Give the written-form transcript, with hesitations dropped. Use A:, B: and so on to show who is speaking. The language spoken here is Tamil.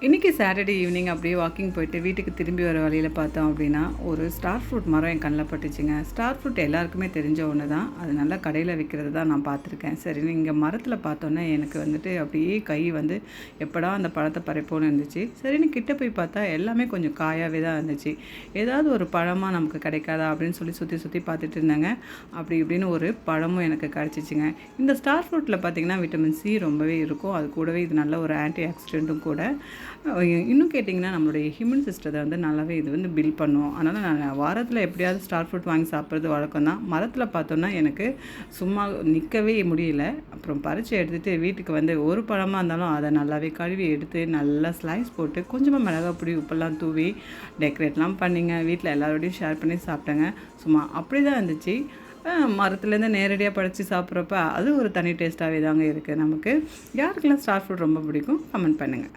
A: இன்றைக்கி சாட்டர்டே ஈவினிங் அப்படியே வாக்கிங் போயிட்டு வீட்டுக்கு திரும்பி வர வழியில் பார்த்தோம் அப்படின்னா ஒரு ஸ்டார் ஃப்ரூட் மரம் என் கண்ணில் பட்டுச்சுங்க. ஸ்டார் ஃப்ரூட் எல்லாருக்குமே தெரிஞ்ச ஒன்று தான். அது நல்லா கடையில் விற்கிறது தான் நான் பார்த்துருக்கேன். சரி, இங்கே மரத்தில் பார்த்தோன்னே எனக்கு வந்துட்டு அப்படியே கை வந்து எப்படா அந்த பழத்தை பறிப்போன்னு இருந்துச்சு. சரின்னு கிட்ட போய் பார்த்தா எல்லாமே கொஞ்சம் காயாகவே தான் இருந்துச்சு. ஏதாவது ஒரு பழமாக நமக்கு கிடைக்காதா அப்படின்னு சொல்லி சுற்றி சுற்றி பார்த்துட்டு இருந்தாங்க. அப்படி இப்படின்னு ஒரு பழமும் எனக்கு கிடச்சிச்சிங்க. இந்த ஸ்டார் ஃப்ரூட்டில் பார்த்திங்கன்னா விட்டமின் சி ரொம்பவே இருக்கும். அது கூடவே இது நல்ல ஒரு ஆன்டி ஆக்சிடெண்ட்டும் கூட. இன்னும் கேட்டிங்கன்னா நம்மளுடைய ஹியூமன் சிஸ்டத்தை வந்து நல்லாவே இது வந்து பில்ட் பண்ணும். அதனால் நான் வாரத்தில் எப்படியாவது ஸ்டார் ஃப்ரூட் வாங்கி சாப்பிட்றது வழக்கம் தான். மரத்தில் பார்த்தோன்னா எனக்கு சும்மா நிற்கவே முடியல. அப்புறம் பறித்து எடுத்துகிட்டு வீட்டுக்கு வந்து ஒரு பழமாக இருந்தாலும் அதை நல்லாவே கழுவி எடுத்து நல்லா ஸ்லைஸ் போட்டு கொஞ்சமாக மிளகாய் பொடி உப்பெல்லாம் தூவி டெக்கரேட்லாம் பண்ணிங்க. வீட்டில் எல்லாரோடையும் ஷேர் பண்ணி சாப்பிட்டேங்க. சும்மா அப்படி தான் இருந்துச்சு. மரத்துலேருந்து நேரடியாக பறித்து சாப்பிட்றப்ப அது ஒரு தனி டேஸ்ட்டாகவே தாங்க இருக்குது நமக்கு. யாருக்கெல்லாம் ஸ்டார் ஃப்ரூட் ரொம்ப பிடிக்கும் கமெண்ட் பண்ணுங்கள்.